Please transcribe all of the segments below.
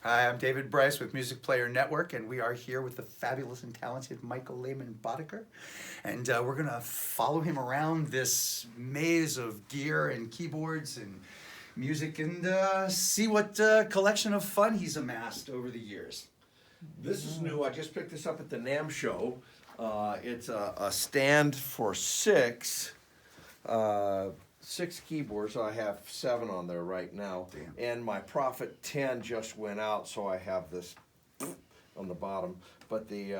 Hi, I'm David Bryce with Music Player Network, and we are here with the fabulous and talented Michael Lehmann Boddicker. And we're going to follow him around this maze of gear and keyboards and music and see what collection of fun he's amassed over the years. This is new. I just picked this up at the NAMM show. It's a stand for six keyboards. I have 7 on there right now. Damn. And my Prophet 10 just went out, so I have this on the bottom. But the,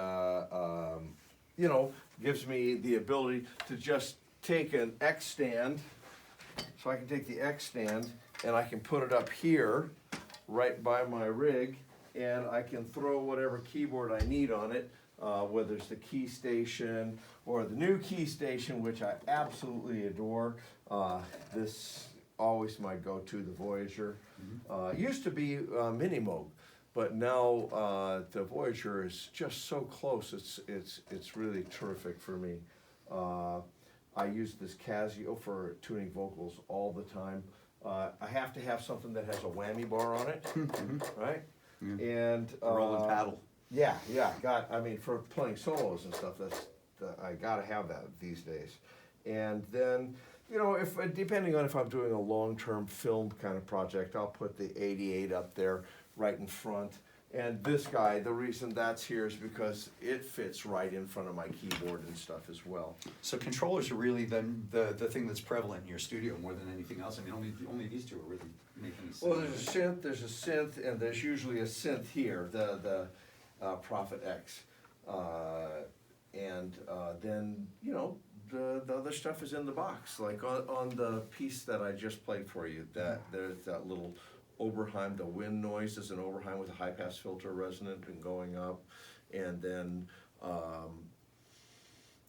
gives me the ability to just take an X stand. So I can take the X stand and I can put it up here right by my rig, and I can throw whatever keyboard I need on it, whether it's the Key Station or the new Key Station, which I absolutely adore. This always my go-to, the Voyager. Used to be Mini Moog, but now the Voyager is just so close. It's really terrific for me. I use this Casio for tuning vocals all the time. I have to have something that has a whammy bar on it, right? And Rolling paddle. Yeah. For playing solos and stuff, I gotta have that these days. And then, if depending on if I'm doing a long-term film kind of project, I'll put the 88 up there right in front. And this guy, the reason that's here is because it fits right in front of my keyboard and stuff as well. So controllers are really then the thing that's prevalent in your studio more than anything else. I mean, only these two are really making sense. Well, there's a synth, and there's usually a synth here, the Prophet X. Then, the other stuff is in the box. Like on the piece that I just played for you, there's that little Oberheim, the wind noise is an Oberheim with a high pass filter resonant and going up. And then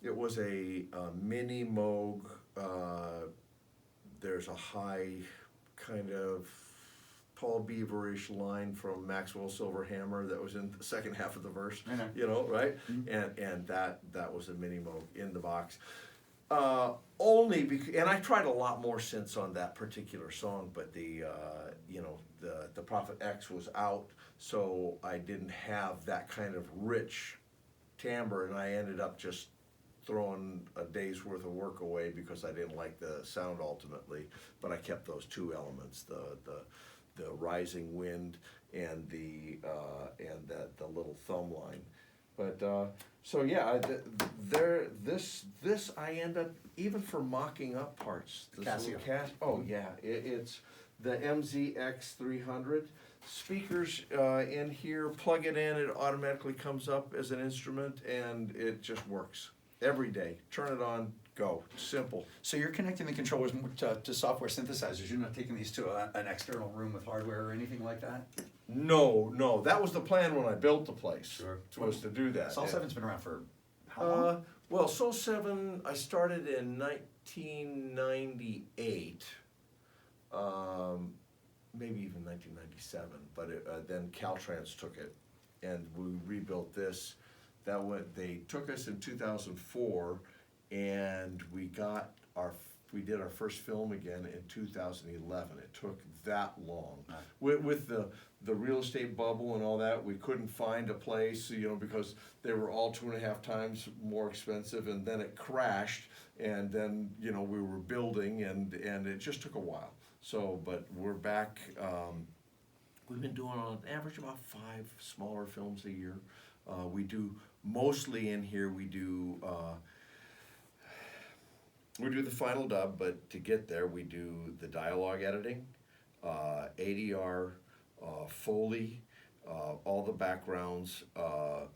it was a Mini Moog. There's a high kind of Paul Beaverish line from Maxwell Silverhammer that was in the second half of the verse, right? And that was a Mini Moog in the box. Only because, and I tried a lot more synths on that particular song, but the Prophet X was out, so I didn't have that kind of rich timbre, and I ended up just throwing a day's worth of work away because I didn't like the sound ultimately. But I kept those 2 elements, the rising wind and the little thumb line. But this I end up, even for mocking up parts. Casio. It's the MZX300 speakers in here. Plug it in, it automatically comes up as an instrument, and it just works every day. Turn it on, go. Simple. So you're connecting the controllers to software synthesizers. You're not taking these to an external room with hardware or anything like that? No. That was the plan when I built the place. Sure. Was to do that. Sol 7's been around for how long? Well, Sol 7, I started in 1998, maybe even 1997, but then Caltrans took it, and we rebuilt this. They took us in 2004, and we did our first film again in 2011. It took that long. With the real estate bubble and all that, we couldn't find a place, because they were all 2.5 times more expensive, and then it crashed, and then, we were building, and it just took a while. So, but we're back. We've been doing on average about 5 smaller films a year. We do, mostly in here, we do the final dub, but to get there, we do the dialogue editing, ADR, Foley, all the backgrounds,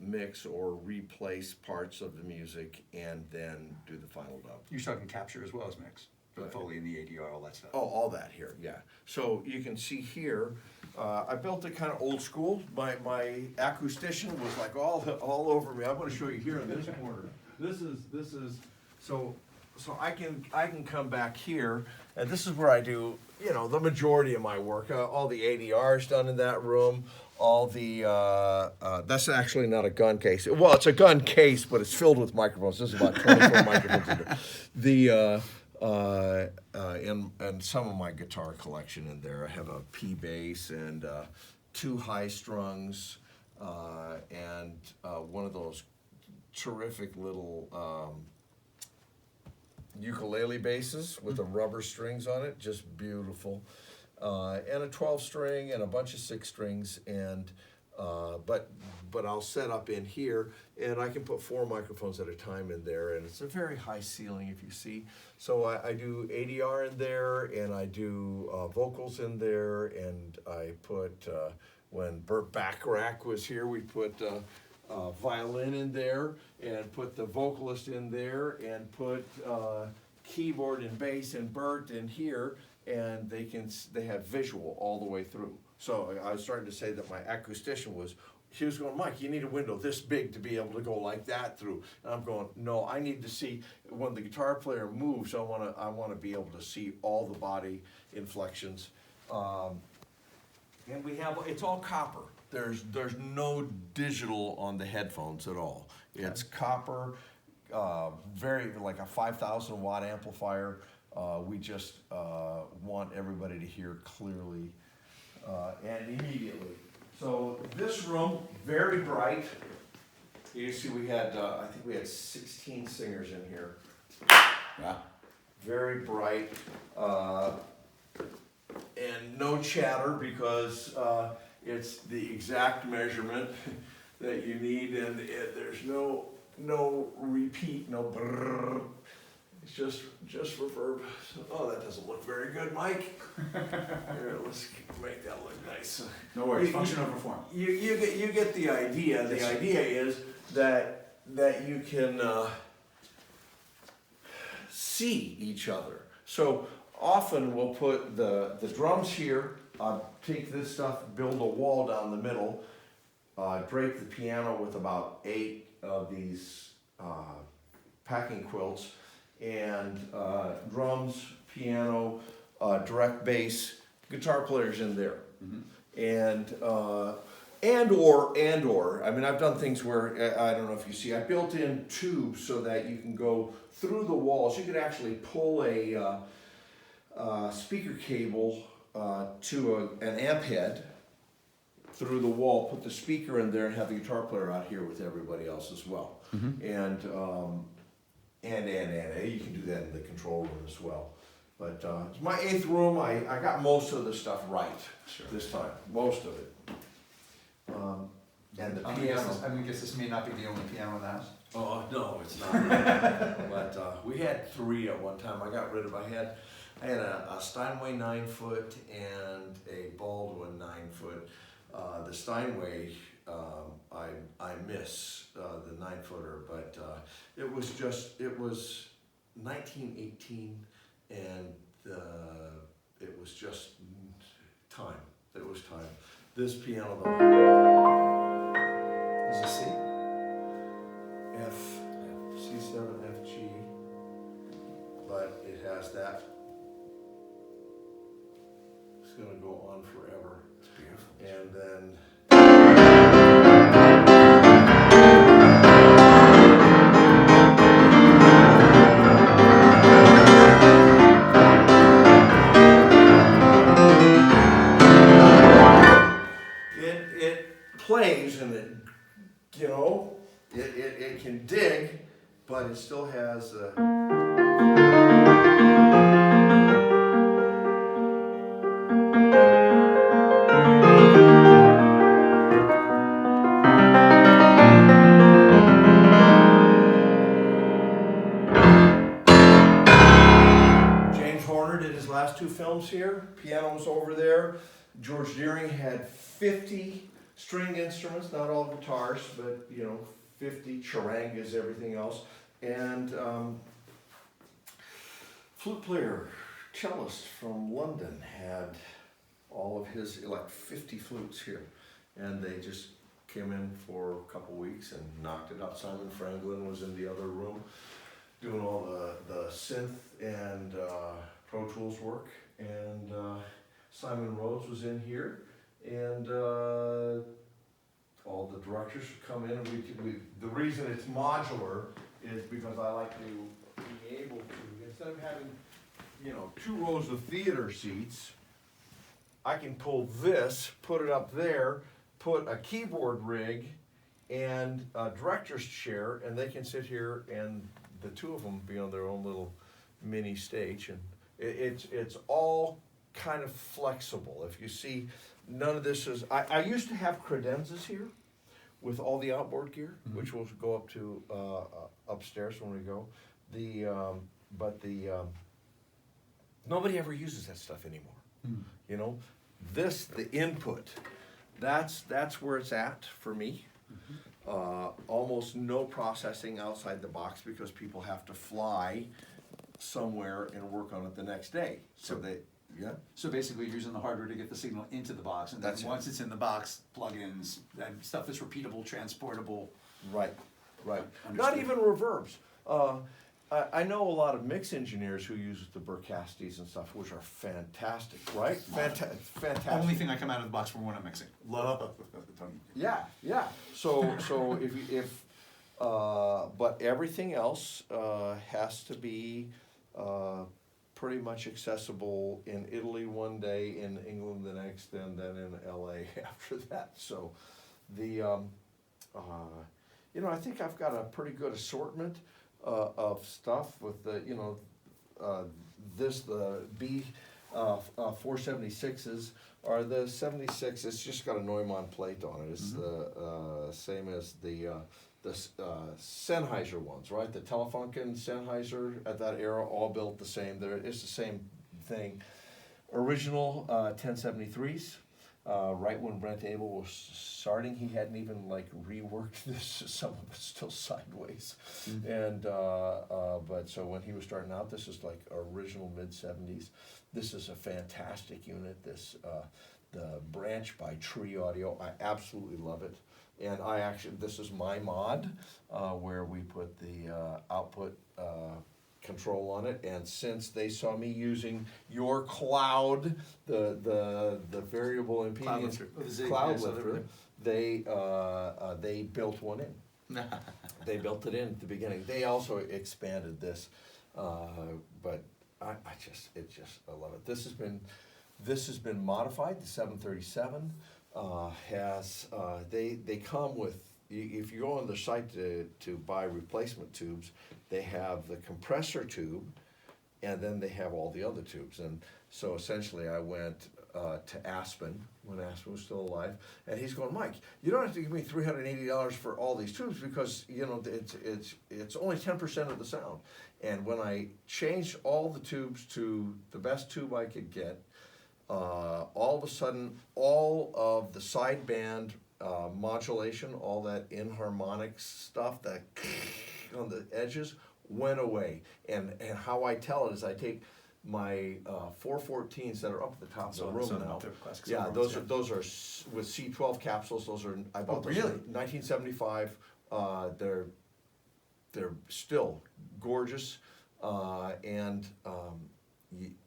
mix or replace parts of the music, and then do the final dub. You're talking capture as well as mix. The Foley and the ADR, all that stuff. Oh, all that here, yeah. So you can see here, I built it kind of old school. My acoustician was like all over me. I want to show you here in this corner. This is so I can come back here, and this is where I do the majority of my work. All the ADR's done in that room. All the that's actually not a gun case. Well, it's a gun case, but it's filled with microphones. This is about 24 microphones in there. And some of my guitar collection in there. I have a P bass and 2 high strungs, and one of those terrific little ukulele basses with the rubber strings on it, just beautiful. And a 12 string and a bunch of 6 strings, and but I'll set up in here, and I can put 4 microphones at a time in there, and it's a very high ceiling, if you see. So I do ADR in there, and I do vocals in there, and I put, when Burt Bacharach was here, we put violin in there, and put the vocalist in there, and put keyboard and bass and Burt in here, and they have visual all the way through. So I was starting to say that my acoustician he was going, Mike, you need a window this big to be able to go like that through. And I'm going, no, I need to see when the guitar player moves. I want to be able to see all the body inflections. And it's all copper. There's no digital on the headphones at all. It's copper, very like a 5,000 watt amplifier. We just want everybody to hear clearly and immediately. So this room, very bright. You see we had, I think we had 16 singers in here. Yeah. Very bright. And no chatter because it's the exact measurement that you need, and there's no repeat, no brrr. It's just reverb. Oh, that doesn't look very good, Mike. Here, let's make that look nice. No worries, function over form. You get the idea. The idea is that you can see each other. So often we'll put the drums here, take this stuff, build a wall down the middle, drape the piano with about 8 of these packing quilts, and drums, piano, direct bass, guitar players in there. Mm-hmm. And or, I mean, I've done things where, I don't know if you see, I built in tubes so that you can go through the walls. You could actually pull a speaker cable to an amp head through the wall, put the speaker in there, and have the guitar player out here with everybody else as well. Mm-hmm. And you can do that in the control room as well. But it's my 8th room. I got most of the stuff right this time, most of it. And the piano. I guess this may not be the only piano in the house. Oh no, it's not. But we had 3 at one time. I got rid of. I had a Steinway 9-foot and a Baldwin 9-foot. The Steinway, I miss the 9-footer, but it was 1918, and it was just time. It was time. This piano though. Is it C? C7, F, G, but it has that. It's gonna go on forever. It's beautiful. And then it plays, and it can dig, but it still has James Horner did his last 2 films here. Piano was over there. George Deering had 50 string instruments, not all guitars, but 50 charangas, everything else, and flute player, cellist from London had all of his 50 flutes here, and they just came in for a couple weeks and knocked it out. Simon Franklin was in the other room doing all the synth and Pro Tools work, and Simon Rhodes was in here, and all the directors would come in, and the reason it's modular is because I like to be able to, instead of having 2 rows of theater seats, I can pull this, put it up there, put a keyboard rig and a director's chair, and they can sit here and the two of them be on their own little mini stage. And it's all kind of flexible. If you see, none of this is, I used to have credenzas here with all the outboard gear, which we'll go up to upstairs when we go. Nobody ever uses that stuff anymore. You know, the input, that's where it's at for me. Almost no processing outside the box because people have to fly somewhere and work on it the next day. So basically, you're using the hardware to get the signal into the box, and then once it's in the box, plugins and stuff that's repeatable, transportable. Right. Understood. Not even reverbs. I know a lot of mix engineers who use the Burkastis and stuff, which are fantastic, right? Fantastic. Only thing I come out of the box for when I'm mixing. Love. Yeah. So but everything else has to be pretty much accessible in Italy one day, in England the next, and then in LA after that. So I think I've got a pretty good assortment of stuff with the, the B 476s are the 76. It's just got a Neumann plate on it. It's the same as the Sennheiser ones, right? The Telefunken, Sennheiser at that era, all built the same. It's the same thing. Original 1073s. Right when Brent Abel was starting, he hadn't even reworked this. Some of it's still sideways, and but so when he was starting out, this is original mid-70s. This is a fantastic unit. This the Branch by Tree Audio. I absolutely love it, and this is my mod where we put the output control on it, and since they saw me using your cloud, the variable impedance cloud lifter, they built one in. They built it in at the beginning. They also expanded this, but I love it. This has been modified. The 737 they come with. If you go on the site to buy replacement tubes, they have the compressor tube, and then they have all the other tubes. And so essentially I went to Aspen, when Aspen was still alive, and he's going, Mike, you don't have to give me $380 for all these tubes because, it's only 10% of the sound. And when I changed all the tubes to the best tube I could get, all of a sudden, all of the sideband modulation, all that inharmonic stuff that on the edges went away. And how I tell it is I take my 414s that are up at the top of the room now. Yeah, those are with C12 capsules. Those are I bought those in 1975. They're still gorgeous, and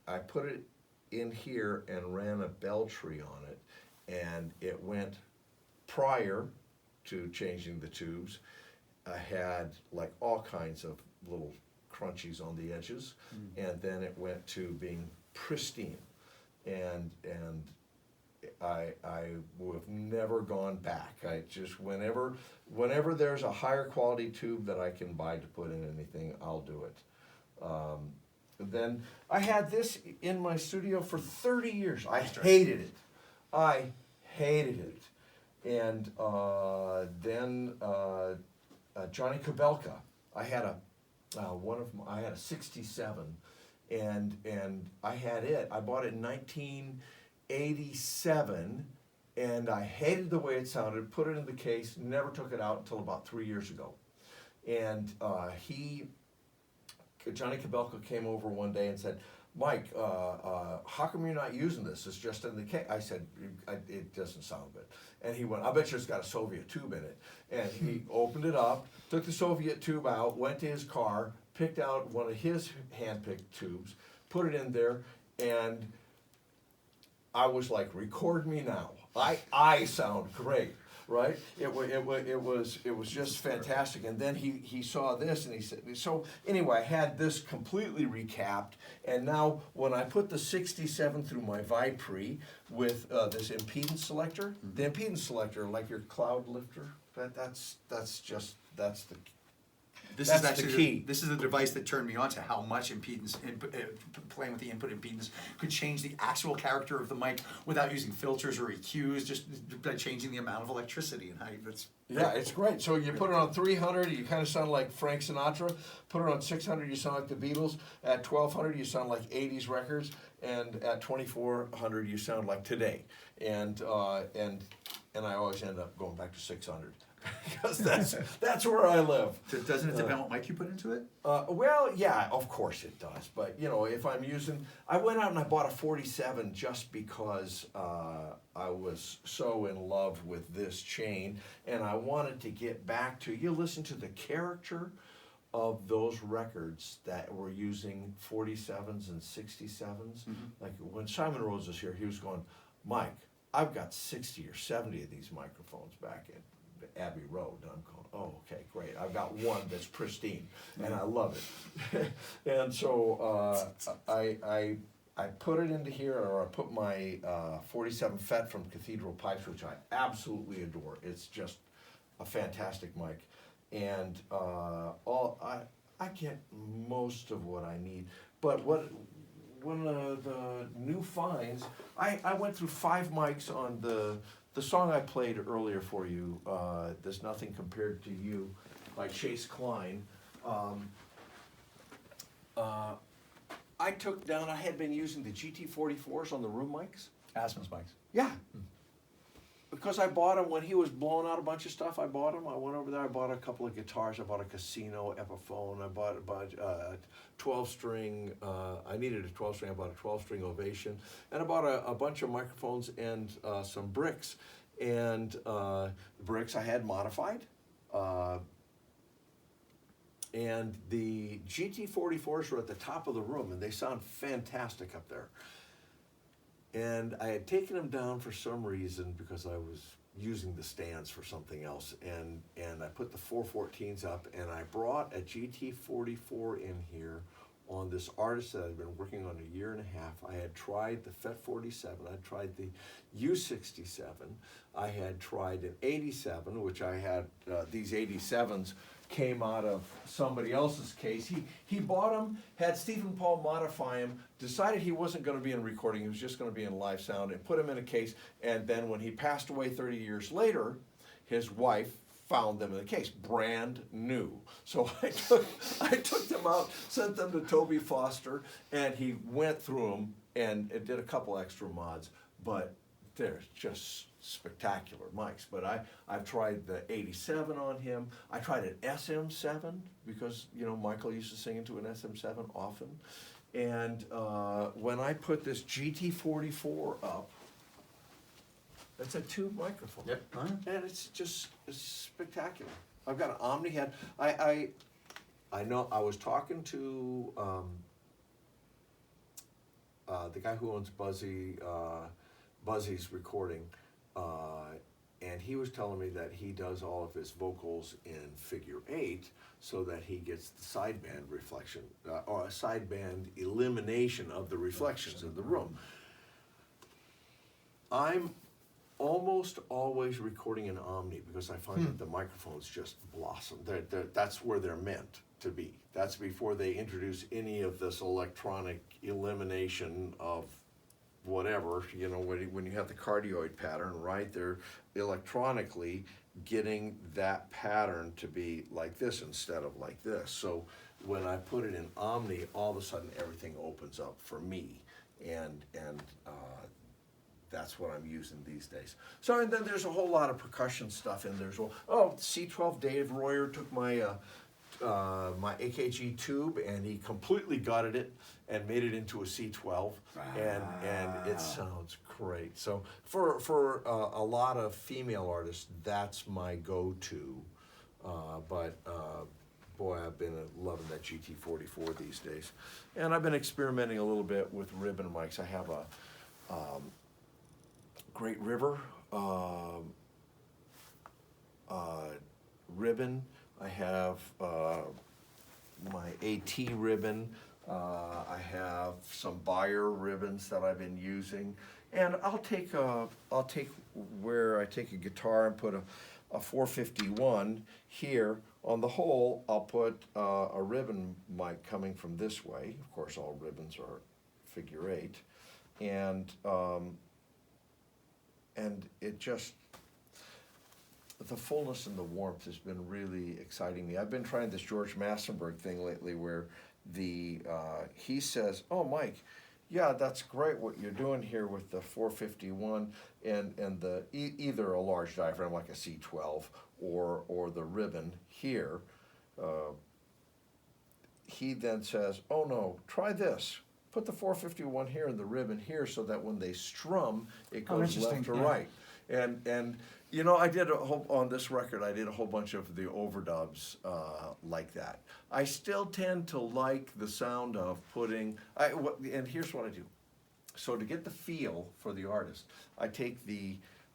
I put it in here and ran a bell tree on it, and it went. Prior to changing the tubes, I had all kinds of little crunchies on the edges, and then it went to being pristine, and I would have never gone back. I just whenever there's a higher quality tube that I can buy to put in anything, I'll do it. Then I had this in my studio for 30 years. I hated it. And then Johnny Kubelka, I had a 67, and I had it. I bought it in 1987, and I hated the way it sounded. Put it in the case, never took it out until about 3 years ago. And Johnny Kubelka came over one day and said, Mike, how come you're not using this? It's just in the case. I said, it doesn't sound good. And he went, I bet you it's got a Soviet tube in it. And he opened it up, took the Soviet tube out, went to his car, picked out one of his hand-picked tubes, put it in there, and I was like, record me now. I sound great. right? It was just fantastic. And then he saw this and he said, so anyway, I had this completely recapped. And now when I put the 67 through my Vipre with this impedance selector, the impedance selector, like your cloud lifter, that's the That's the key. This is the device that turned me on to how much impedance, playing with the input impedance, could change the actual character of the mic without using filters or EQs, just by changing the amount of electricity and how you, that's. Yeah, it's great. So you put it on 300, you kind of sound like Frank Sinatra. Put it on 600, you sound like the Beatles. At 1200, you sound like 80s records. And at 2400, you sound like today. And I always end up going back to 600. Because that's where I live. Doesn't it depend on what mic you put into it? Well, yeah, of course it does. But, you know, if I'm using... I went out and I bought a 47 just because I was so in love with this chain. And I wanted to get back to... You listen to the character of those records that were using 47s and 67s. Mm-hmm. Like when Simon Rhodes was here, he was going, Mike, I've got 60 or 70 of these microphones back in Abbey Road. And I'm going, oh, okay, great. I've got one that's pristine, and I love it. And so I put it into here, or I put my 47 FET from Cathedral Pipes, which I absolutely adore. It's just a fantastic mic. And I get most of what I need. But one of the new finds, I went through 5 mics on the song I played earlier for you, There's Nothing Compared to You, by Chase Klein. I took down, I had been using the GT44s on the room mics. Asmus mics. Yeah. Because I bought them when he was blowing out a bunch of stuff. I bought them. I went over there. I bought a couple of guitars. I bought a Casino Epiphone. I bought a 12-string. I needed a 12-string. I bought a 12-string Ovation. And I bought a bunch of microphones and some bricks. And the bricks I had modified. And the GT44s were at the top of the room, and they sound fantastic up there. And I had taken them down for some reason because I was using the stands for something else. And I put the 414s up, and I brought a GT44 in here on this artist that I'd been working on a year and a half. I had tried the FET 47, I tried the U67, I had tried an 87, which I had, these 87s came out of somebody else's case. He bought them, had Stephen Paul modify them, decided he wasn't going to be in recording, he was just going to be in live sound, and put them in a case. And then when he passed away 30 years later, his wife found them in the case, brand new. So I took them out, sent them to Toby Foster, and he went through them and did a couple extra mods. But they're just spectacular mics. But I've tried the 87 on him. I tried an SM7 because, you know, Michael used to sing into an SM7 often. And when I put this GT44 up, it's a tube microphone. Yep. And it's spectacular. I've got an Omni head. I know I was talking to the guy who owns Buzzy's recording, and he was telling me that he does all of his vocals in figure 8 so that he gets the sideband reflection, or a sideband elimination of the reflections in the room. I'm almost always recording in Omni because I find that the microphones just blossom. That's where they're meant to be. That's before they introduce any of this electronic elimination of whatever, you know, when you have the cardioid pattern, right? They're electronically getting that pattern to be like this instead of like this. So when I put it in Omni, all of a sudden everything opens up for me, and that's what I'm using these days. So, and then there's a whole lot of percussion stuff in there as well. Oh, C12 Dave Royer took my my AKG tube, and he completely gutted it and made it into a C12, and it sounds great. So for a lot of female artists, that's my go-to. But boy, I've been loving that GT44 these days, and I've been experimenting a little bit with ribbon mics. I have a Great River ribbon. I have my AT ribbon. I have some Bayer ribbons that I've been using, and I'll take where I take a guitar and put a 451 here on the hole. I'll put a ribbon mic coming from this way. Of course, all ribbons are figure 8, and it just, the fullness and the warmth has been really exciting me. I've been trying this George Massenburg thing lately where he says, "Oh, Mike, yeah, that's great what you're doing here with the 451 and the either a large diaphragm like a C12 or the ribbon here." He then says, "Oh no, try this. Put the 451 here and the ribbon here so that when they strum, it goes left to right." And you know, I did on this record, I did a whole bunch of the overdubs like that. I still tend to like the sound of putting, and here's what I do. So to get the feel for the artist, I take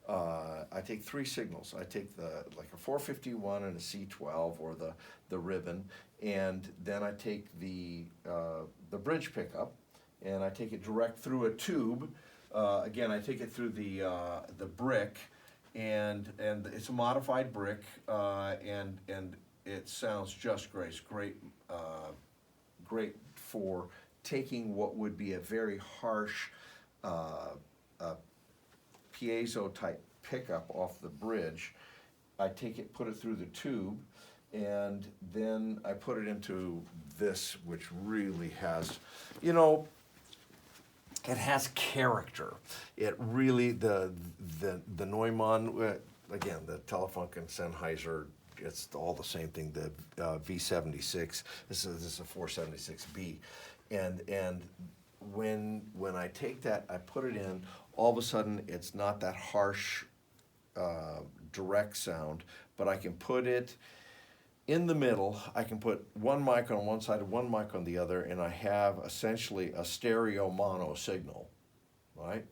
I take 3 signals. I take like a 451 and a C12 or the ribbon, and then I take the bridge pickup, and I take it direct through a tube. Again, I take it through the brick, and it's a modified brick, and it sounds just great. It's great for taking what would be a very harsh piezo type pickup off the bridge. I take it, put it through the tube, and then I put it into this, which really has, you know, it has character. It really, the Neumann, again, the Telefunken Sennheiser, it's all the same thing, the V76, this is a 476B. And when I take that, I put it in, all of a sudden it's not that harsh direct sound, but I can put it in the middle. I can put one mic on one side and one mic on the other, and I have essentially a stereo mono signal, right?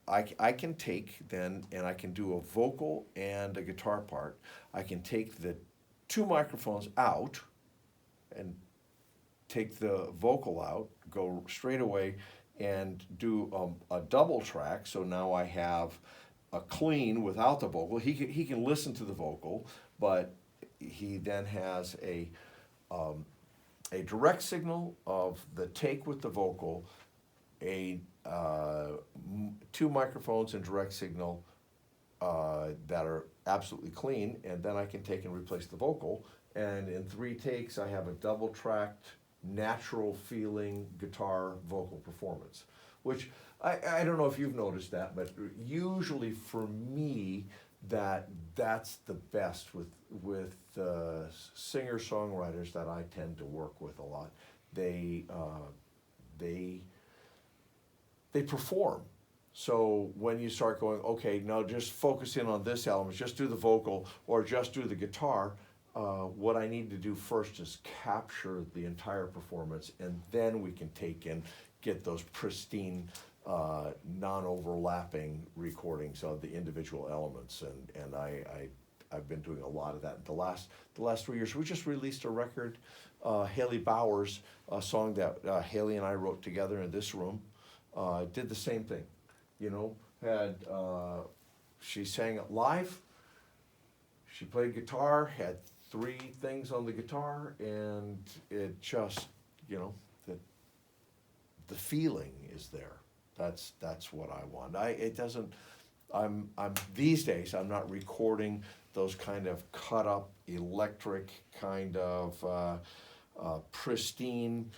I can take then, and I can do a vocal and a guitar part. I can take the 2 microphones out and take the vocal out, go straight away and do a double track. So now I have a clean without the vocal. He can listen to the vocal, but he then has a direct signal of the take with the vocal, 2 microphones and direct signal that are absolutely clean, and then I can take and replace the vocal. And in 3 takes, I have a double tracked, natural feeling guitar vocal performance, which I don't know if you've noticed that, but usually for me, that's the best with singer-songwriters that I tend to work with a lot. They perform. So when you start going, okay, now just focus in on this element, just do the vocal or just do the guitar, what I need to do first is capture the entire performance, and then we can take and get those pristine, non-overlapping recordings of the individual elements. And I've been doing a lot of that. The last 3 years, we just released a record, Haley Bowers, a song that Haley and I wrote together in this room. Did the same thing, you know, she sang it live, she played guitar, had 3 things on the guitar, and it just, you know, the feeling is there. That's what I want. I'm these days, I'm not recording those kind of cut up electric kind of pristine,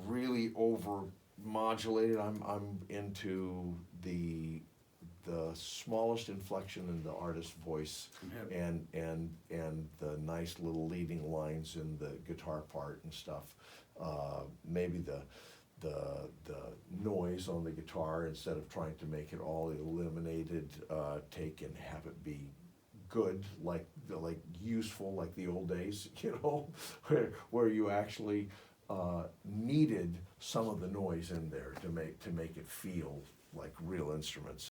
really over modulated. I'm into the smallest inflection in the artist's voice, and the nice little leading lines in the guitar part and stuff. Maybe the noise on the guitar, instead of trying to make it all eliminated, take and have it be good, like useful, like the old days, you know, where you actually needed some of the noise in there to make it feel like real instruments.